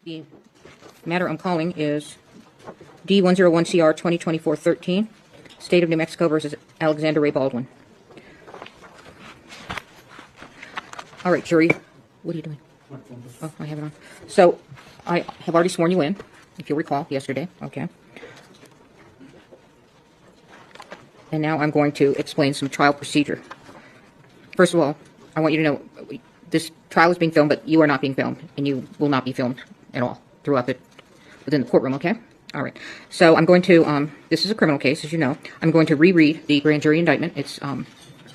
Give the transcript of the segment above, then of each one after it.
The matter I'm calling is D101CR 2024-13, State of New Mexico versus Alexander Rae Baldwin. All right, jury, what are you doing? Oh, I have it on. So, I have already sworn you in, if you'll recall, yesterday, okay? And now I'm going to explain some trial procedure. First of all, I want you to know, this trial is being filmed, but you are not being filmed, and you will not be filmed at all throughout within the courtroom, okay? All right. So I'm going to, this is a criminal case, as you know. I'm going to reread the grand jury indictment. It's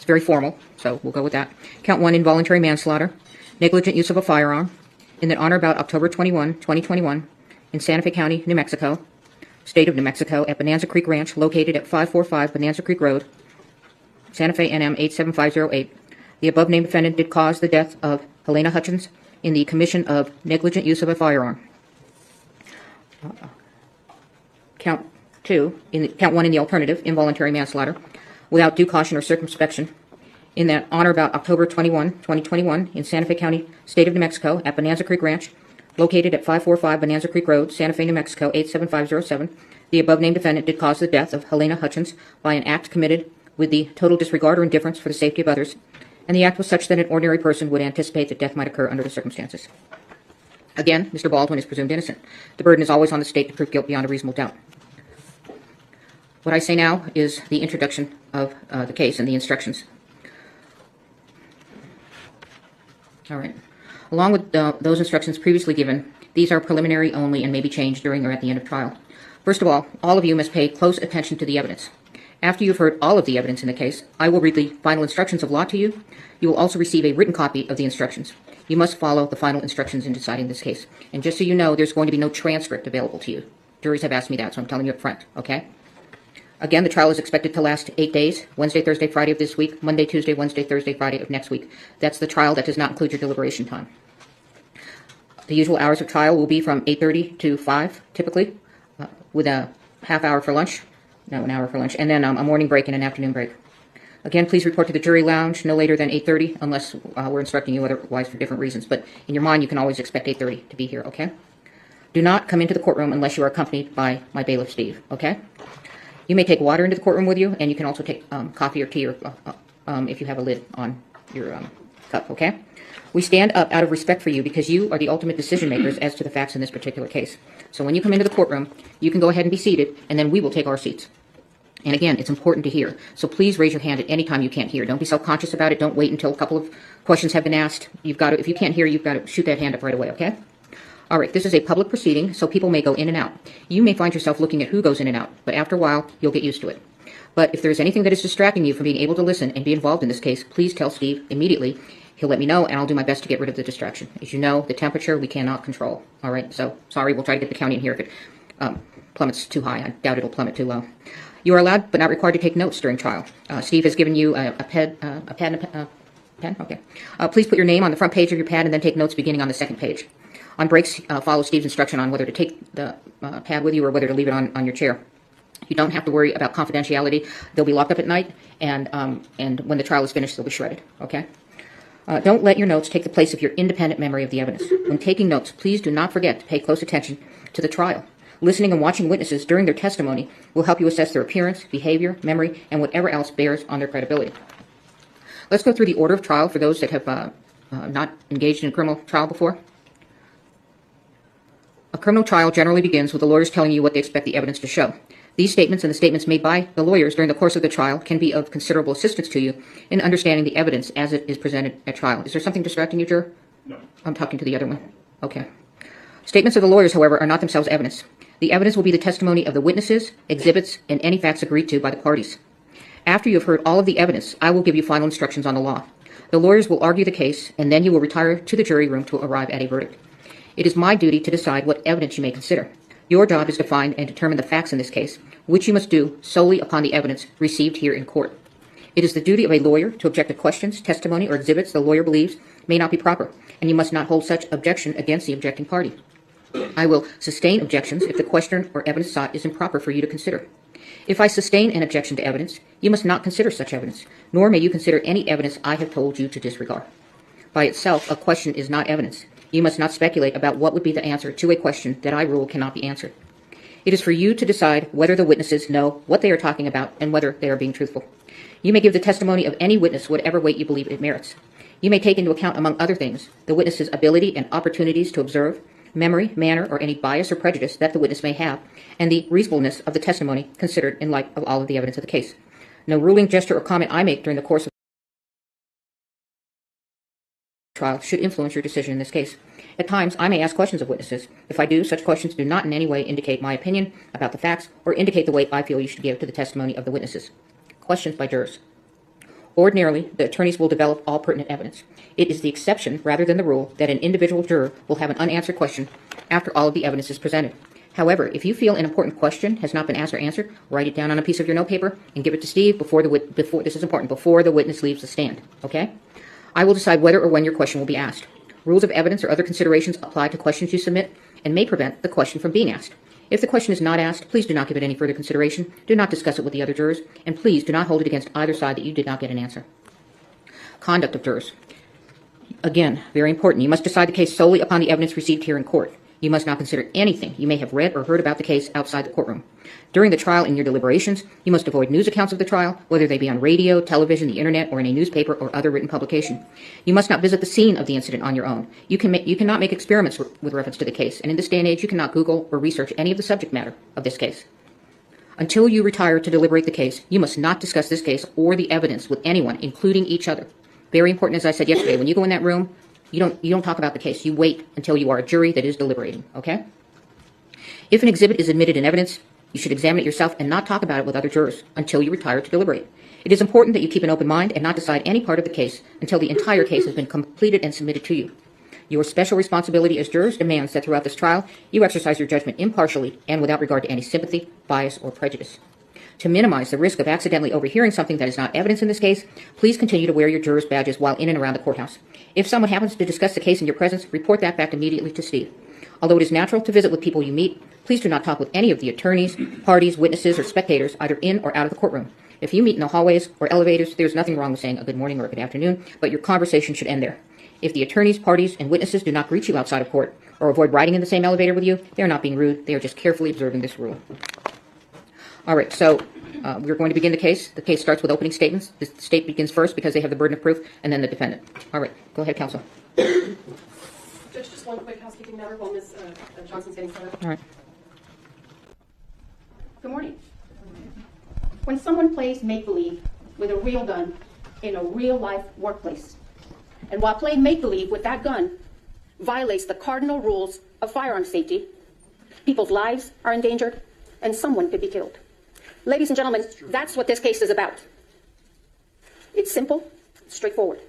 very formal, so we'll go with that. Count 1, involuntary manslaughter, negligent use of a firearm, in the honor about October 21, 2021, in Santa Fe County, New Mexico, State of New Mexico, at Bonanza Creek Ranch, located at 545 Bonanza Creek Road, Santa Fe, NM 87508. The above named defendant did cause the death of Halyna Hutchins in the commission of negligent use of a firearm. Count 1 in the alternative, involuntary manslaughter, without due caution or circumspection, in that honor about October 21, 2021, in Santa Fe County, State of New Mexico, at Bonanza Creek Ranch, located at 545 Bonanza Creek Road, Santa Fe, New Mexico, 87507. The above named defendant did cause the death of Halyna Hutchins by an act committed with the total disregard or indifference for the safety of others, and the act was such that an ordinary person would anticipate that death might occur under the circumstances. Again, Mr. Baldwin is presumed innocent. The burden is always on the state to prove guilt beyond a reasonable doubt. What I say now is the introduction of the case and the instructions. All right. Along with those instructions previously given, these are preliminary only and may be changed during or at the end of trial. First of all of you must pay close attention to the evidence. After you've heard all of the evidence in the case, I will read the final instructions of law to you. You will also receive a written copy of the instructions. You must follow the final instructions in deciding this case. And just so you know, there's going to be no transcript available to you. Juries have asked me that, so I'm telling you up front, okay? Again, the trial is expected to last 8 days, Wednesday, Thursday, Friday of this week, Monday, Tuesday, Wednesday, Thursday, Friday of next week. That's the trial. That does not include your deliberation time. The usual hours of trial will be from 8:30 to 5, typically, with a half hour for lunch. No, an hour for lunch, and then a morning break and an afternoon break. Again, please report to the jury lounge no later than 8:30, unless we're instructing you otherwise for different reasons. But in your mind, you can always expect 8:30 to be here, okay? Do not come into the courtroom unless you are accompanied by my bailiff, Steve, okay? You may take water into the courtroom with you, and you can also take coffee or tea or, if you have a lid on your cup, okay? We stand up out of respect for you because you are the ultimate decision makers as to the facts in this particular case. So when you come into the courtroom, you can go ahead and be seated, and then we will take our seats. And again, it's important to hear. So please raise your hand at any time you can't hear. Don't be self-conscious about it. Don't wait until a couple of questions have been asked. If you can't hear, you've got to shoot that hand up right away, okay? All right, this is a public proceeding, so people may go in and out. You may find yourself looking at who goes in and out, but after a while, you'll get used to it. But if there's anything that is distracting you from being able to listen and be involved in this case, please tell Steve immediately. He'll let me know, and I'll do my best to get rid of the distraction. As you know, the temperature we cannot control. All right, so sorry, we'll try to get the county in here if it plummets too high. I doubt it'll plummet too low. You are allowed but not required to take notes during trial. Steve has given you a pad and a pen? Okay. Please put your name on the front page of your pad and then take notes beginning on the second page. On breaks, follow Steve's instruction on whether to take the pad with you or whether to leave it on your chair. You don't have to worry about confidentiality. They'll be locked up at night, and when the trial is finished, they'll be shredded, okay? Don't let your notes take the place of your independent memory of the evidence. When taking notes, please do not forget to pay close attention to the trial. Listening and watching witnesses during their testimony will help you assess their appearance, behavior, memory, and whatever else bears on their credibility. Let's go through the order of trial for those that have not engaged in a criminal trial before. A criminal trial generally begins with the lawyers telling you what they expect the evidence to show. These statements and the statements made by the lawyers during the course of the trial can be of considerable assistance to you in understanding the evidence as it is presented at trial. Is there something distracting you, juror? No. I'm talking to the other one. Okay. Statements of the lawyers, however, are not themselves evidence. The evidence will be the testimony of the witnesses, exhibits, and any facts agreed to by the parties. After you have heard all of the evidence, I will give you final instructions on the law. The lawyers will argue the case, and then you will retire to the jury room to arrive at a verdict. It is my duty to decide what evidence you may consider. Your job is to find and determine the facts in this case, which you must do solely upon the evidence received here in court. It is the duty of a lawyer to object to questions, testimony, or exhibits the lawyer believes may not be proper, and you must not hold such objection against the objecting party. I will sustain objections if the question or evidence sought is improper for you to consider. If I sustain an objection to evidence, you must not consider such evidence, nor may you consider any evidence I have told you to disregard. By itself, a question is not evidence. You must not speculate about what would be the answer to a question that I rule cannot be answered. It is for you to decide whether the witnesses know what they are talking about and whether they are being truthful. You may give the testimony of any witness whatever weight you believe it merits. You may take into account, among other things, the witness's ability and opportunities to observe, memory, manner, or any bias or prejudice that the witness may have, and the reasonableness of the testimony considered in light of all of the evidence of the case. No ruling, gesture, or comment I make during the course of the trial should influence your decision in this case. At times, I may ask questions of witnesses. If I do, such questions do not in any way indicate my opinion about the facts or indicate the weight I feel you should give to the testimony of the witnesses. Questions by jurors. Ordinarily, the attorneys will develop all pertinent evidence. It is the exception, rather than the rule, that an individual juror will have an unanswered question after all of the evidence is presented. However, if you feel an important question has not been asked or answered, write it down on a piece of your notepaper and give it to Steve before the witness leaves the stand, okay? I will decide whether or when your question will be asked. Rules of evidence or other considerations apply to questions you submit and may prevent the question from being asked. If the question is not asked, please do not give it any further consideration, do not discuss it with the other jurors, and please do not hold it against either side that you did not get an answer. Conduct of jurors. Again, very important. You must decide the case solely upon the evidence received here in court. You must not consider anything you may have read or heard about the case outside the courtroom. During the trial and your deliberations, you must avoid news accounts of the trial, whether they be on radio, television, the internet, or in a newspaper or other written publication. You must not visit the scene of the incident on your own. You cannot make experiments with reference to the case, and in this day and age, you cannot Google or research any of the subject matter of this case. Until you retire to deliberate the case, you must not discuss this case or the evidence with anyone, including each other. Very important, as I said yesterday, when you go in that room, you don't talk about the case. You wait until you are a jury that is deliberating, okay? If an exhibit is admitted in evidence, you should examine it yourself and not talk about it with other jurors until you retire to deliberate. It is important that you keep an open mind and not decide any part of the case until the entire case has been completed and submitted to you. Your special responsibility as jurors demands that throughout this trial, you exercise your judgment impartially and without regard to any sympathy, bias, or prejudice. To minimize the risk of accidentally overhearing something that is not evidence in this case, please continue to wear your jurors' badges while in and around the courthouse. If someone happens to discuss the case in your presence, report that back immediately to Steve. Although it is natural to visit with people you meet, please do not talk with any of the attorneys, parties, witnesses, or spectators, either in or out of the courtroom. If you meet in the hallways or elevators, there's nothing wrong with saying a good morning or a good afternoon, but your conversation should end there. If the attorneys, parties, and witnesses do not greet you outside of court or avoid riding in the same elevator with you, they are not being rude. They are just carefully observing this rule. All right, so we're going to begin the case. The case starts with opening statements. The state begins first because they have the burden of proof, and then the defendant. All right, go ahead, counsel. Judge, just one quick housekeeping matter while Ms. Johnson's getting set up. All right. Good morning. When someone plays make-believe with a real gun in a real-life workplace, and while playing make-believe with that gun violates the cardinal rules of firearm safety, people's lives are endangered, and someone could be killed. Ladies and gentlemen, that's what this case is about. It's simple, straightforward.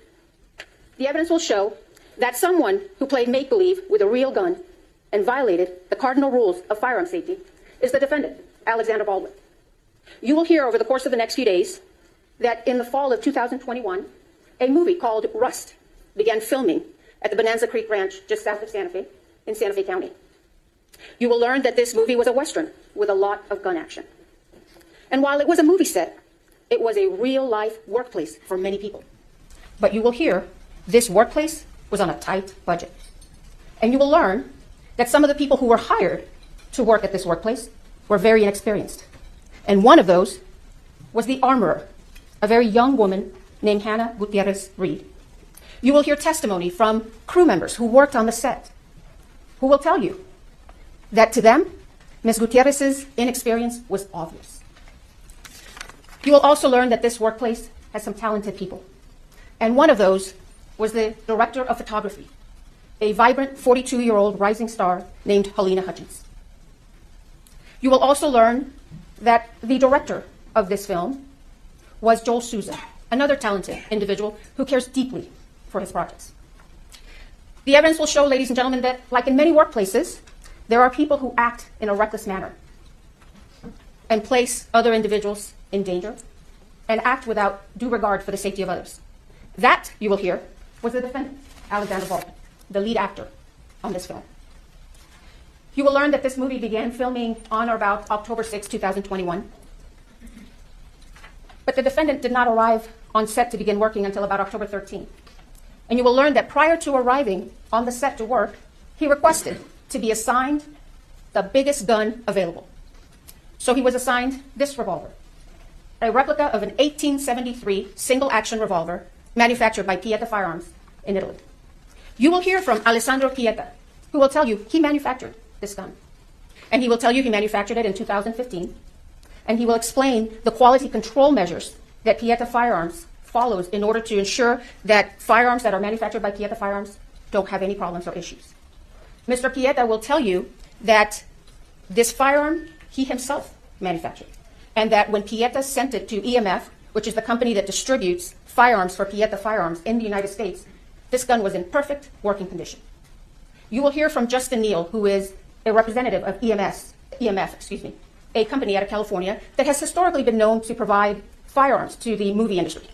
The evidence will show that someone who played make-believe with a real gun and violated the cardinal rules of firearm safety is the defendant, Alexander Baldwin. You will hear over the course of the next few days that in the fall of 2021, a movie called Rust began filming at the Bonanza Creek Ranch just south of Santa Fe in Santa Fe County. You will learn that this movie was a Western with a lot of gun action. And while it was a movie set, it was a real-life workplace for many people. But you will hear this workplace was on a tight budget. And you will learn that some of the people who were hired to work at this workplace were very inexperienced. And one of those was the armorer, a very young woman named Halyna Hutchins Reed. You will hear testimony from crew members who worked on the set, who will tell you that to them, Ms. Gutierrez's inexperience was obvious. You will also learn that this workplace has some talented people. And one of those was the director of photography, a vibrant 42-year-old rising star named Halyna Hutchins. You will also learn that the director of this film was Joel Souza, another talented individual who cares deeply for his projects. The evidence will show, ladies and gentlemen, that like in many workplaces, there are people who act in a reckless manner and place other individuals in danger and act without due regard for the safety of others. That, you will hear, was the defendant, Alexander Baldwin, the lead actor on this film. You will learn that this movie began filming on or about October 6, 2021. But the defendant did not arrive on set to begin working until about October 13. And you will learn that prior to arriving on the set to work, he requested to be assigned the biggest gun available. So he was assigned this revolver, a replica of an 1873 single-action revolver manufactured by Pieta Firearms in Italy. You will hear from Alessandro Pieta, who will tell you he manufactured this gun. And he will tell you he manufactured it in 2015. And he will explain the quality control measures that Pieta Firearms follows in order to ensure that firearms that are manufactured by Pieta Firearms don't have any problems or issues. Mr. Pieta will tell you that this firearm he himself manufactured, and that when Pieta sent it to EMF, which is the company that distributes firearms for Pieta Firearms in the United States, this gun was in perfect working condition. You will hear from Justin Neal, who is a representative of EMF, a company out of California that has historically been known to provide firearms to the movie industry.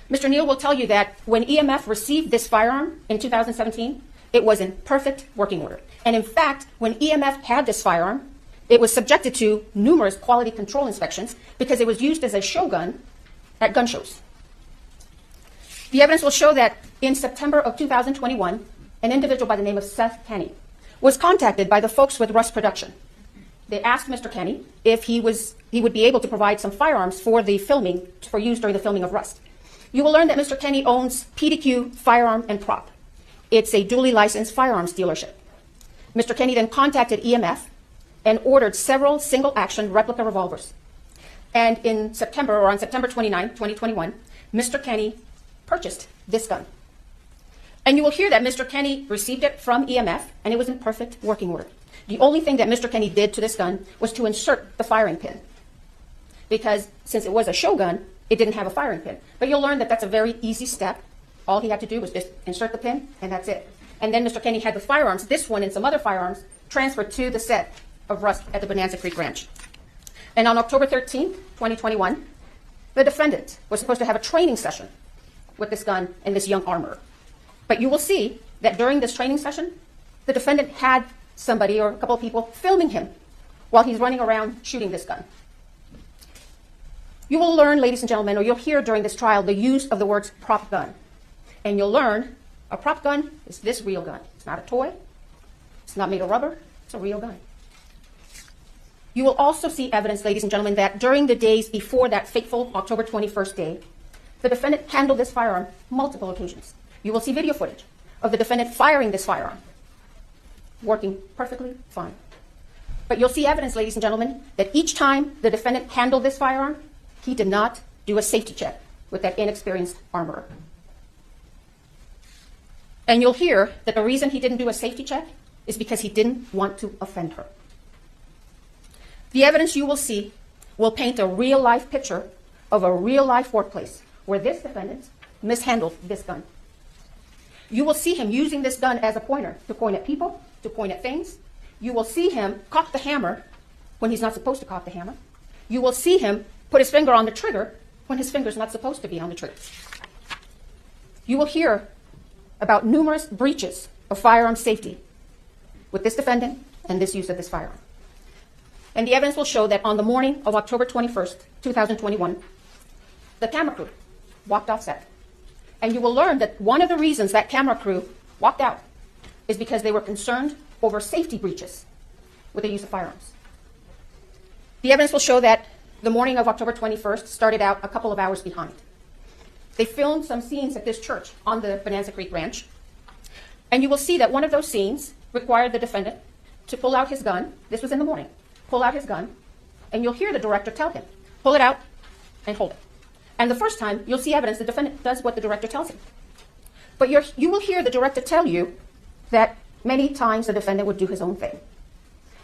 Mr. Neal will tell you that when EMF received this firearm in 2017, it was in perfect working order. And in fact, when EMF had this firearm, it was subjected to numerous quality control inspections because it was used as a show gun at gun shows. The evidence will show that in September of 2021, an individual by the name of Seth Kenny was contacted by the folks with Rust Production. They asked Mr. Kenny if he would be able to provide some firearms for use during the filming of Rust. You will learn that Mr. Kenny owns PDQ Firearm and Prop. It's a duly licensed firearms dealership. Mr. Kenny then contacted EMF and ordered several single-action replica revolvers. And on September 29, 2021, Mr. Kenny purchased this gun. And you will hear that Mr. Kenny received it from EMF, and it was in perfect working order. The only thing that Mr. Kenny did to this gun was to insert the firing pin, because since it was a show gun, it didn't have a firing pin. But you'll learn that that's a very easy step. All he had to do was just insert the pin, and that's it. And then Mr. Kenny had the firearms, this one and some other firearms, transferred to the set of Rust at the Bonanza Creek Ranch. And on October 13, 2021, the defendant was supposed to have a training session with this gun and this young armorer. But you will see that during this training session, the defendant had somebody or a couple of people filming him while he's running around shooting this gun. You will learn, ladies and gentlemen, or you'll hear during this trial, the use of the words prop gun. And you'll learn a prop gun is this real gun. It's not a toy. It's not made of rubber. It's a real gun. You will also see evidence, ladies and gentlemen, that during the days before that fateful October 21st day, the defendant handled this firearm multiple occasions. You will see video footage of the defendant firing this firearm, working perfectly fine. But you'll see evidence, ladies and gentlemen, that each time the defendant handled this firearm, he did not do a safety check with that inexperienced armorer. And you'll hear that the reason he didn't do a safety check is because he didn't want to offend her. The evidence you will see will paint a real-life picture of a real-life workplace where this defendant mishandled this gun. You will see him using this gun as a pointer to point at people, to point at things. You will see him cock the hammer when he's not supposed to cock the hammer. You will see him put his finger on the trigger when his finger's not supposed to be on the trigger. You will hear about numerous breaches of firearm safety with this defendant and this use of this firearm. And the evidence will show that on the morning of October 21st, 2021, the camera crew walked off set. And you will learn that one of the reasons that camera crew walked out is because they were concerned over safety breaches with the use of firearms. The evidence will show that the morning of October 21st started out a couple of hours behind. They filmed some scenes at this church on the Bonanza Creek Ranch. And you will see that one of those scenes required the defendant to pull out his gun. This was in the morning. Pull out his gun. And you'll hear the director tell him, pull it out and hold it. And the first time, you'll see evidence the defendant does what the director tells him. But you will hear the director tell you that many times the defendant would do his own thing.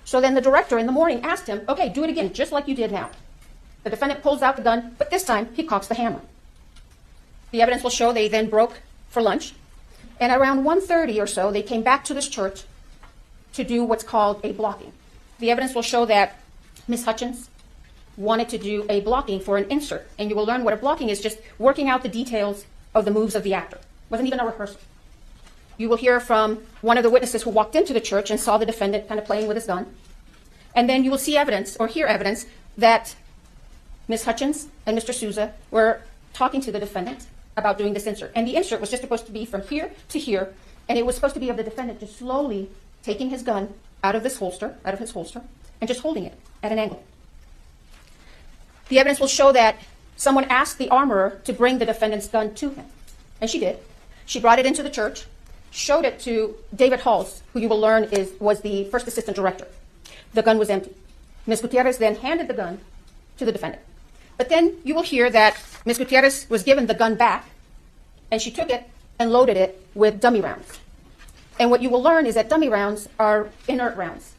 So then the director in the morning asked him, okay, do it again, just like you did now. The defendant pulls out the gun, but this time he cocks the hammer. The evidence will show they then broke for lunch. And around 1:30 or so, they came back to this church to do what's called a blocking. The evidence will show that Ms. Hutchins wanted to do a blocking for an insert. And you will learn what a blocking is, just working out the details of the moves of the actor. It wasn't even a rehearsal. You will hear from one of the witnesses who walked into the church and saw the defendant kind of playing with his gun. And then you will see evidence, or hear evidence, that Ms. Hutchins and Mr. Souza were talking to the defendant about doing this insert. And the insert was just supposed to be from here to here, and it was supposed to be of the defendant just slowly taking his gun out of his holster, and just holding it at an angle. The evidence will show that someone asked the armorer to bring the defendant's gun to him, and she did. She brought it into the church, showed it to David Halls, who you will learn was the first assistant director. The gun was empty. Ms. Gutierrez then handed the gun to the defendant. But then you will hear that Ms. Gutierrez was given the gun back, and she took it and loaded it with dummy rounds. And what you will learn is that dummy rounds are inert rounds.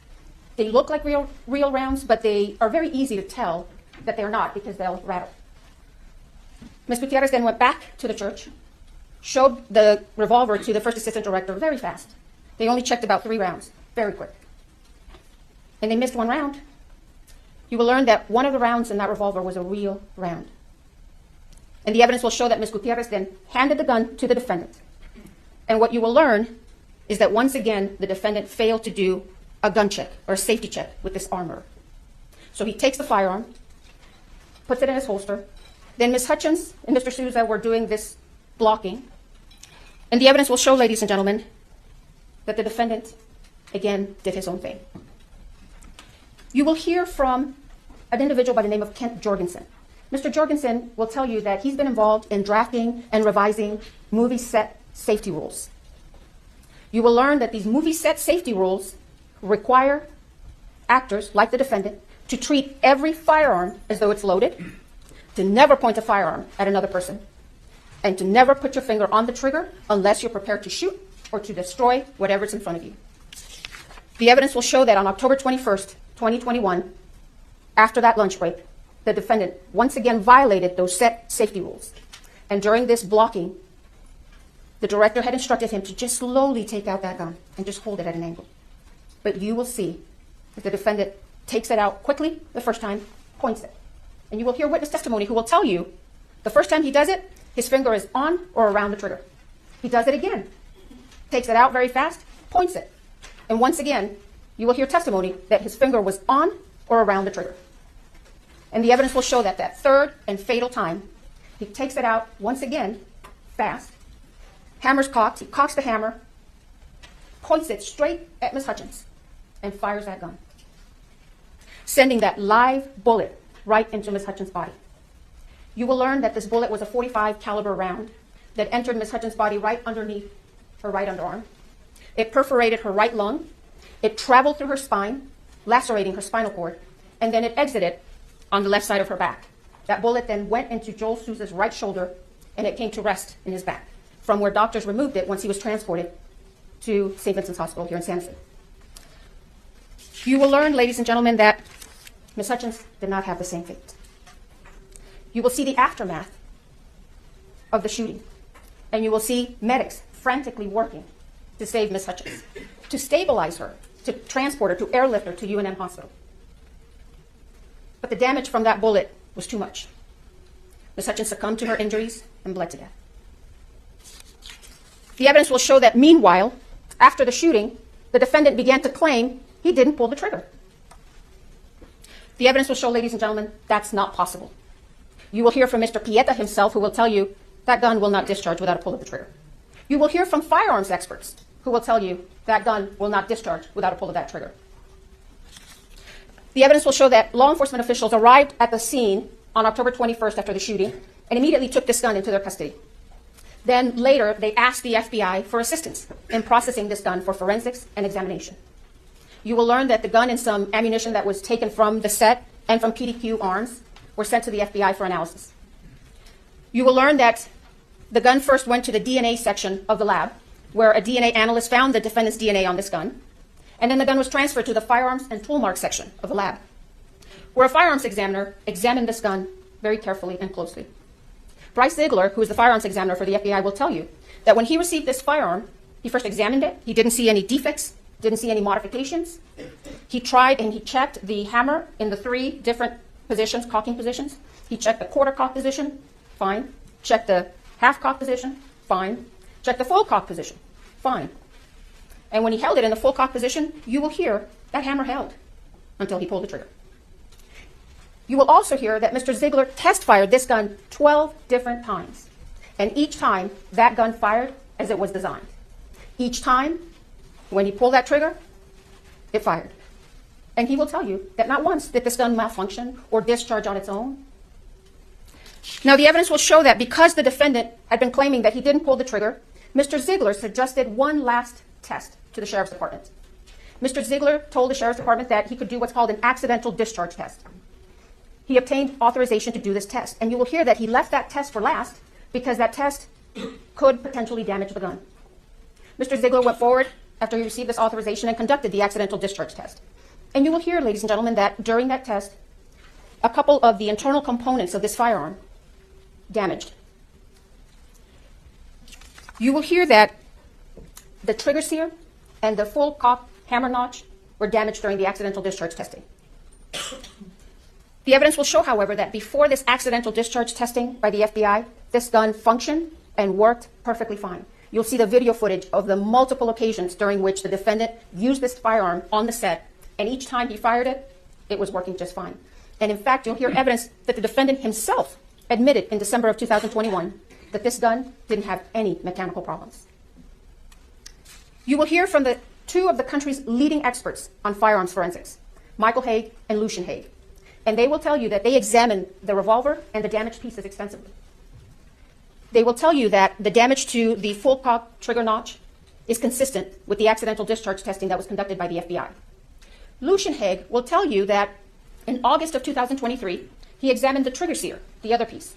They look like real rounds, but they are very easy to tell that they're not because they'll rattle. Ms. Gutierrez then went back to the church, showed the revolver to the first assistant director very fast. They only checked about 3 rounds, very quick. And they missed 1 round. You will learn that one of the rounds in that revolver was a real round. And the evidence will show that Ms. Gutierrez then handed the gun to the defendant. And what you will learn is that once again, the defendant failed to do a gun check or a safety check with this armorer. So he takes the firearm, puts it in his holster. Then Ms. Hutchins and Mr. Souza were doing this blocking. And the evidence will show, ladies and gentlemen, that the defendant, again, did his own thing. You will hear from an individual by the name of Kent Jorgensen. Mr. Jorgensen will tell you that he's been involved in drafting and revising movie set safety rules. You will learn that these movie set safety rules require actors, like the defendant, to treat every firearm as though it's loaded, to never point a firearm at another person, and to never put your finger on the trigger unless you're prepared to shoot or to destroy whatever's in front of you. The evidence will show that on October 21st, 2021, after that lunch break, the defendant once again violated those set safety rules. And during this blocking, the director had instructed him to just slowly take out that gun and just hold it at an angle. But you will see that the defendant takes it out quickly the first time, points it. And you will hear witness testimony who will tell you the first time he does it, his finger is on or around the trigger. He does it again, takes it out very fast, points it. And once again, you will hear testimony that his finger was on or around the trigger. And the evidence will show that that third and fatal time, he takes it out once again, fast, hammer's cocked, he cocks the hammer, points it straight at Ms. Hutchins, and fires that gun, sending that live bullet right into Ms. Hutchins' body. You will learn that this bullet was a .45 caliber round that entered Ms. Hutchins' body right underneath her right underarm. It perforated her right lung. It traveled through her spine, lacerating her spinal cord, and then it exited on the left side of her back. That bullet then went into Joel Souza's right shoulder, and it came to rest in his back, from where doctors removed it once he was transported to St. Vincent's Hospital here in Santa Fe. You will learn, ladies and gentlemen, that Ms. Hutchins did not have the same fate. You will see the aftermath of the shooting, and you will see medics frantically working to save Ms. Hutchins, to stabilize her, to transport her, to airlift her to UNM Hospital. But the damage from that bullet was too much. Ms. Hutchins succumbed to her injuries and bled to death. The evidence will show that meanwhile, after the shooting, the defendant began to claim he didn't pull the trigger. The evidence will show, ladies and gentlemen, that's not possible. You will hear from Mr. Pieta himself, who will tell you that gun will not discharge without a pull of the trigger. You will hear from firearms experts who will tell you that gun will not discharge without a pull of that trigger. The evidence will show that law enforcement officials arrived at the scene on October 21st after the shooting and immediately took this gun into their custody. Then later, they asked the FBI for assistance in processing this gun for forensics and examination. You will learn that the gun and some ammunition that was taken from the set and from PDQ arms were sent to the FBI for analysis. You will learn that the gun first went to the DNA section of the lab, where a DNA analyst found the defendant's DNA on this gun, and then the gun was transferred to the firearms and tool mark section of the lab, where a firearms examiner examined this gun very carefully and closely. Bryce Ziegler, who is the firearms examiner for the FBI, will tell you that when he received this firearm, he first examined it. He didn't see any defects, didn't see any modifications. He tried and he checked the hammer in the 3 different positions, cocking positions. He checked the quarter cock position, fine. Checked the half cock position, fine. Checked the full cock position, fine. And when he held it in the full cock position, you will hear that hammer held until he pulled the trigger. You will also hear that Mr. Ziegler test fired this gun 12 different times. And each time, that gun fired as it was designed. Each time, when he pulled that trigger, it fired. And he will tell you that not once did this gun malfunction or discharge on its own. Now, the evidence will show that because the defendant had been claiming that he didn't pull the trigger, Mr. Ziegler suggested one last test to the Sheriff's Department. Mr. Ziegler told the Sheriff's Department that he could do what's called an accidental discharge test. He obtained authorization to do this test, and you will hear that he left that test for last because that test could potentially damage the gun. Mr. Ziegler went forward after he received this authorization and conducted the accidental discharge test. And you will hear, ladies and gentlemen, that during that test, a couple of the internal components of this firearm damaged. You will hear that the trigger sear and the full cock hammer notch were damaged during the accidental discharge testing. The evidence will show, however, that before this accidental discharge testing by the FBI, this gun functioned and worked perfectly fine. You'll see the video footage of the multiple occasions during which the defendant used this firearm on the set, and each time he fired it, it was working just fine. And in fact, you'll hear evidence that the defendant himself admitted in December of 2021 that this gun didn't have any mechanical problems. You will hear from the two of the country's leading experts on firearms forensics, Michael Haig and Lucian Haig, and they will tell you that they examined the revolver and the damaged pieces extensively. They will tell you that the damage to the full cock trigger notch is consistent with the accidental discharge testing that was conducted by the FBI. Lucian Haig will tell you that in August of 2023, he examined the trigger sear, the other piece,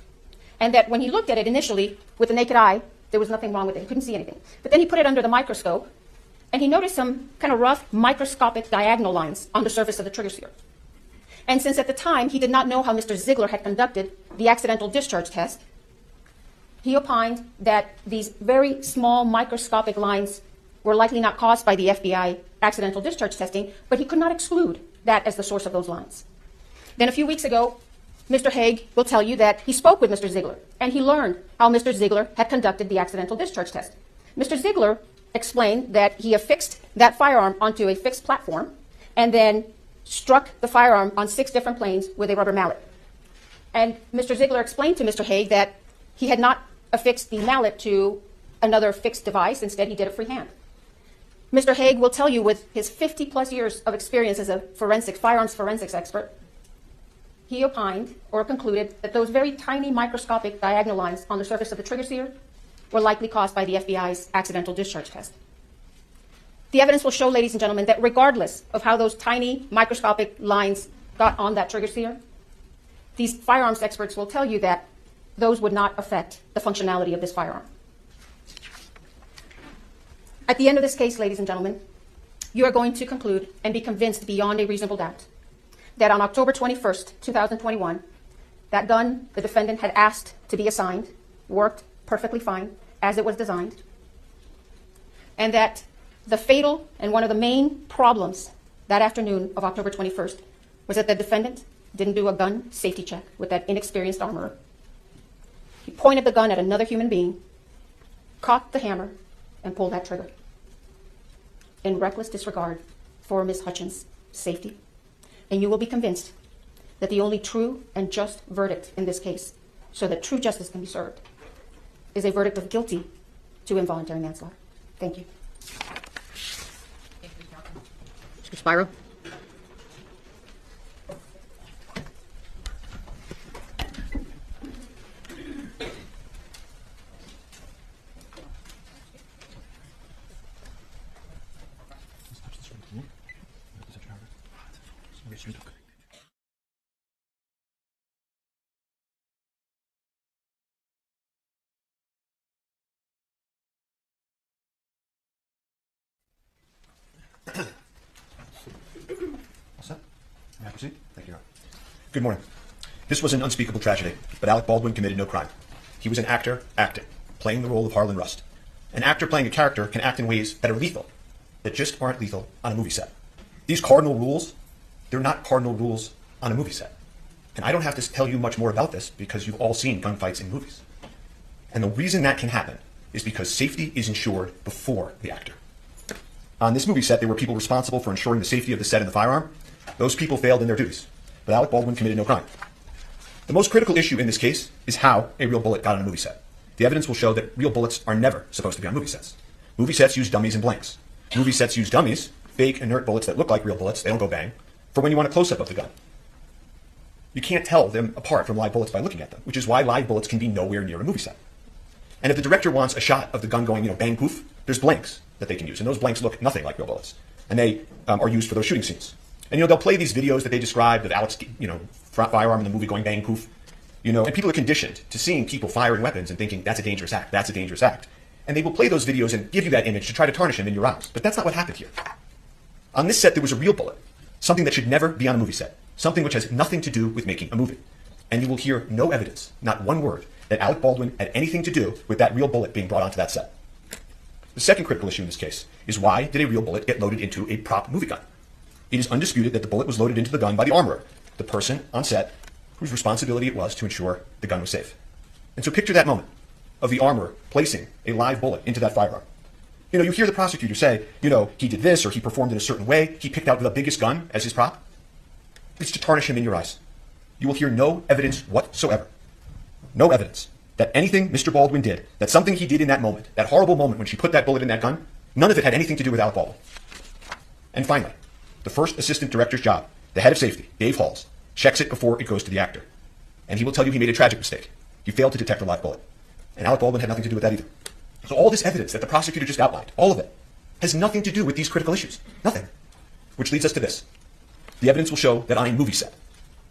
and that when he looked at it initially with the naked eye, there was nothing wrong with it. He couldn't see anything. But then he put it under the microscope, and he noticed some kind of rough microscopic diagonal lines on the surface of the trigger sear. And since at the time he did not know how Mr. Ziegler had conducted the accidental discharge test, he opined that these very small microscopic lines were likely not caused by the FBI accidental discharge testing, but he could not exclude that as the source of those lines. Then a few weeks ago, Mr. Haig will tell you that he spoke with Mr. Ziegler, and he learned how Mr. Ziegler had conducted the accidental discharge test. Mr. Ziegler explained that he affixed that firearm onto a fixed platform and then struck the firearm on 6 different planes with a rubber mallet. And Mr. Ziegler explained to Mr. Haig that he had not affixed the mallet to another fixed device. Instead, he did it freehand. Mr. Haig will tell you, with his 50-plus years of experience as a firearms forensics expert, he opined or concluded that those very tiny microscopic diagonal lines on the surface of the trigger sear were likely caused by the FBI's accidental discharge test. The evidence will show, ladies and gentlemen, that regardless of how those tiny microscopic lines got on that trigger sear, these firearms experts will tell you that those would not affect the functionality of this firearm. At the end of this case, ladies and gentlemen, you are going to conclude and be convinced beyond a reasonable doubt that on October 21st, 2021, that gun the defendant had asked to be assigned worked perfectly fine as it was designed, and that the fatal and one of the main problems that afternoon of October 21st was that the defendant didn't do a gun safety check with that inexperienced armorer. He pointed the gun at another human being, cocked the hammer, and pulled that trigger in reckless disregard for Ms. Hutchins' safety. And you will be convinced that the only true and just verdict in this case, so that true justice can be served, is a verdict of guilty to involuntary manslaughter. Thank you. Mr. Spiro? May I proceed? Thank you, Your Honor. Good morning. This was an unspeakable tragedy, but Alec Baldwin committed no crime. He was an actor acting, playing the role of Harlan Rust. An actor playing a character can act in ways that are lethal, that just aren't lethal on a movie set. These cardinal rules, they're not cardinal rules on a movie set. And I don't have to tell you much more about this because you've all seen gunfights in movies. And the reason that can happen is because safety is ensured before the actor. On this movie set, there were people responsible for ensuring the safety of the set and the firearm. Those people failed in their duties, but Alec Baldwin committed no crime. The most critical issue in this case is how a real bullet got on a movie set. the evidence will show that real bullets are never supposed to be on movie sets. Movie sets use dummies and blanks. Movie sets use dummies, fake, inert bullets that look like real bullets, they don't go bang, for when you want a close-up of the gun. You can't tell them apart from live bullets by looking at them, which is why live bullets can be nowhere near a movie set. And if the director wants a shot of the gun going, bang, poof, there's blanks that they can use. And those blanks look nothing like real bullets. And they are used for those shooting scenes. And, they'll play these videos that they described of Alec's, firearm in the movie going bang, poof. And people are conditioned to seeing people firing weapons and thinking, that's a dangerous act, that's a dangerous act. And they will play those videos and give you that image to try to tarnish him in your eyes. But that's not what happened here. On this set, there was a real bullet. Something that should never be on a movie set. Something which has nothing to do with making a movie. And you will hear no evidence, not one word, that Alec Baldwin had anything to do with that real bullet being brought onto that set. The second critical issue in this case is, why did a real bullet get loaded into a prop movie gun? It is undisputed that the bullet was loaded into the gun by the armorer, the person on set whose responsibility it was to ensure the gun was safe. And so picture that moment of the armorer placing a live bullet into that firearm. You hear the prosecutor say, he did this or he performed in a certain way, he picked out the biggest gun as his prop. It's to tarnish him in your eyes. You will hear no evidence whatsoever. No evidence that anything Mr. Baldwin did, that something he did in that moment, that horrible moment when she put that bullet in that gun, none of it had anything to do with Alec Baldwin. And finally, the first assistant director's job, the head of safety, Dave Halls, checks it before it goes to the actor. And he will tell you he made a tragic mistake. He failed to detect a live bullet. And Alec Baldwin had nothing to do with that either. So all this evidence that the prosecutor just outlined, all of it, has nothing to do with these critical issues. Nothing. Which leads us to this. The evidence will show that on a movie set,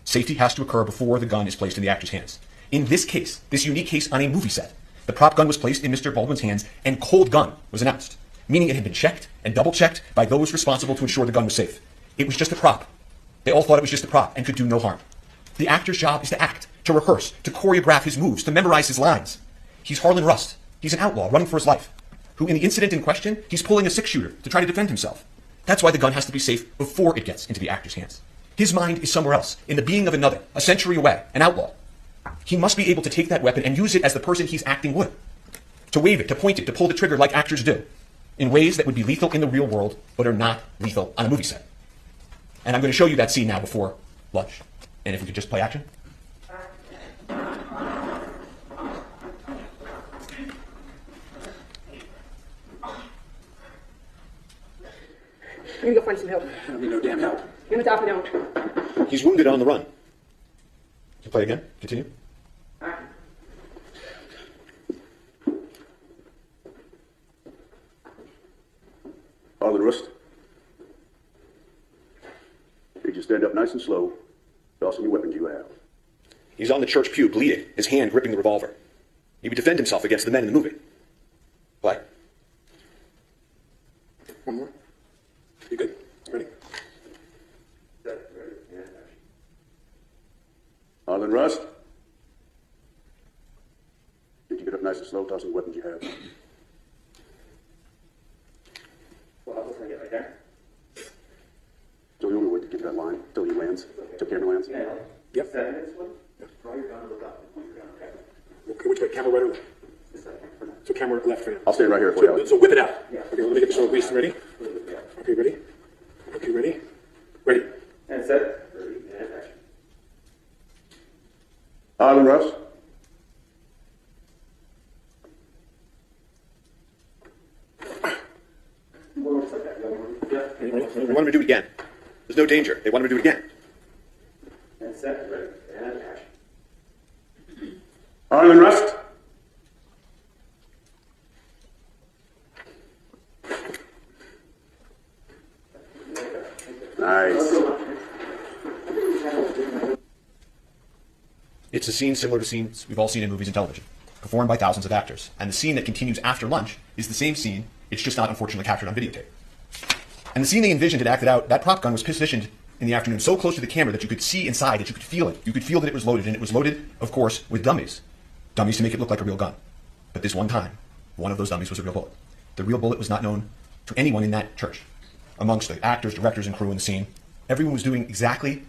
safety has to occur before the gun is placed in the actor's hands. In this case, this unique case on a movie set, the prop gun was placed in Mr. Baldwin's hands and cold gun was announced, meaning it had been checked and double-checked by those responsible to ensure the gun was safe. It was just a prop. They all thought it was just a prop and could do no harm. The actor's job is to act, to rehearse, to choreograph his moves, to memorize his lines. He's Harlan Rust. He's an outlaw running for his life, who in the incident in question, he's pulling a six-shooter to try to defend himself. That's why the gun has to be safe before it gets into the actor's hands. His mind is somewhere else, in the being of another, a century away, an outlaw. He must be able to take that weapon and use it as the person he's acting would. To wave it, to point it, to pull the trigger like actors do, in ways that would be lethal in the real world, but are not lethal on a movie set. And I'm going to show you that scene now before lunch. And if we could just play action. I'm gonna go find some help. I don't need no damn help. You're gonna top it down. He's wounded on the run. Can play again? Continue. Harlan Rust. Did you stand up nice and slow? Toss any weapons you have. He's on the church pew, bleeding, his hand gripping the revolver. He would defend himself against the men in the movie. Play. One more. You good? Ready? Harlan Rust. Did you get up nice and slow, toss any weapons you have? So the only way to get that line till he lands, till camera lands? Yep. Okay, which way? Camera right or left? So camera left for now. I'll stand right here for you. So whip it out. Okay, let me get this over, please. Ready? Okay, ready? Okay, ready? Ready. And set. Ready, and action. Harlan Rust. They want him to do it again. There's no danger. They want him to do it again. And set. Ready, and action. Harlan Rust. Nice. It's a scene similar to scenes we've all seen in movies and television, performed by thousands of actors. And the scene that continues after lunch is the same scene, it's just not unfortunately captured on videotape. And the scene they envisioned and acted out, that prop gun was positioned in the afternoon so close to the camera that you could see inside, that you could feel it. You could feel that it was loaded, and it was loaded, of course, with dummies. Dummies to make it look like a real gun. But this one time, one of those dummies was a real bullet. The real bullet was not known to anyone in that church. Amongst the actors, directors, and crew in the scene, everyone was doing exactly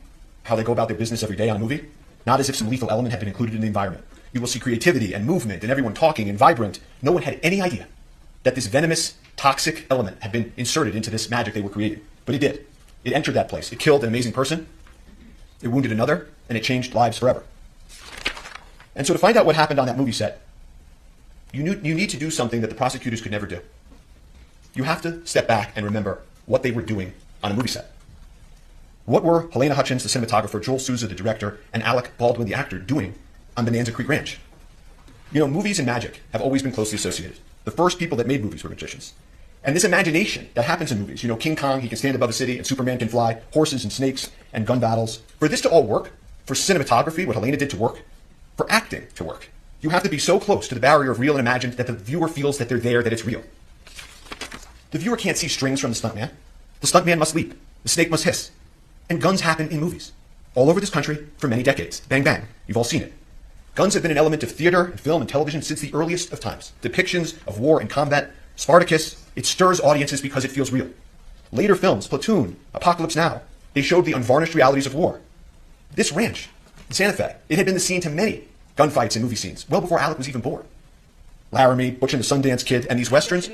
how they go about their business every day on a movie, not as if some lethal element had been included in the environment. You will see creativity and movement and everyone talking and vibrant. No one had any idea that this venomous, toxic element had been inserted into this magic they were creating. But it did. It entered that place. It killed an amazing person. It wounded another, and it changed lives forever. And so to find out what happened on that movie set, you need to do something that the prosecutors could never do. You have to step back and remember what they were doing on a movie set. What were Halyna Hutchins, the cinematographer, Joel Souza, the director, and Alec Baldwin, the actor, doing on Bonanza Creek Ranch? You know, movies and magic have always been closely associated. The first people that made movies were magicians. And this imagination that happens in movies, you know, King Kong, he can stand above a city, and Superman can fly, horses and snakes and gun battles. For this to all work, for cinematography, what Halyna did to work, for acting to work, you have to be so close to the barrier of real and imagined that the viewer feels that they're there, that it's real. The viewer can't see strings from the stuntman. The stuntman must leap. The snake must hiss. And guns happen in movies. All over this country for many decades. Bang, bang. You've all seen it. Guns have been an element of theater and film and television since the earliest of times. Depictions of war and combat, Spartacus, it stirs audiences because it feels real. Later films, Platoon, Apocalypse Now, they showed the unvarnished realities of war. This ranch in Santa Fe, it had been the scene to many gunfights and movie scenes, well before Alec was even born. Laramie, Butch and the Sundance Kid, and these westerns.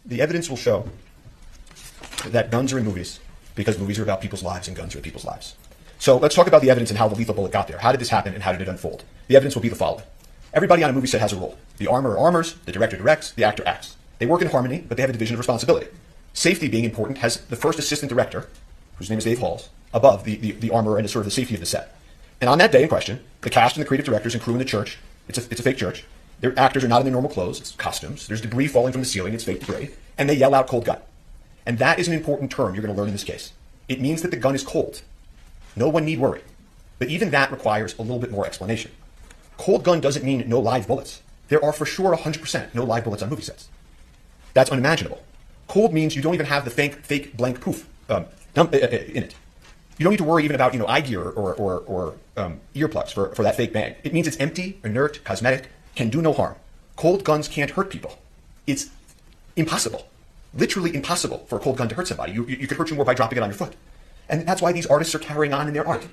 The evidence will show that guns are in movies because movies are about people's lives and guns are people's lives. So let's talk about the evidence and how the lethal bullet got there. How did this happen and how did it unfold? The evidence will be the following. Everybody on a movie set has a role. The armorer armors, the director directs, the actor acts. They work in harmony, but they have a division of responsibility. Safety, being important, has the first assistant director, whose name is Dave Halls, above the armorer and is sort of the safety of the set. And on that day in question, the cast and the creative directors and crew in the church, it's a fake church, their actors are not in their normal clothes, it's costumes, there's debris falling from the ceiling, it's fake debris, and they yell out cold gun. And that is an important term you're going to learn in this case. It means that the gun is cold. No one need worry. But even that requires a little bit more explanation. Cold gun doesn't mean no live bullets. There are for sure 100% no live bullets on movie sets. That's unimaginable. Cold means you don't even have the fake blank poof in it. You don't need to worry even about eye gear or earplugs for that fake bang. It means it's empty, inert, cosmetic, can do no harm. Cold guns can't hurt people. It's impossible, literally impossible for a cold gun to hurt somebody. You could hurt you more by dropping it on your foot. And that's why these artists are carrying on in their art.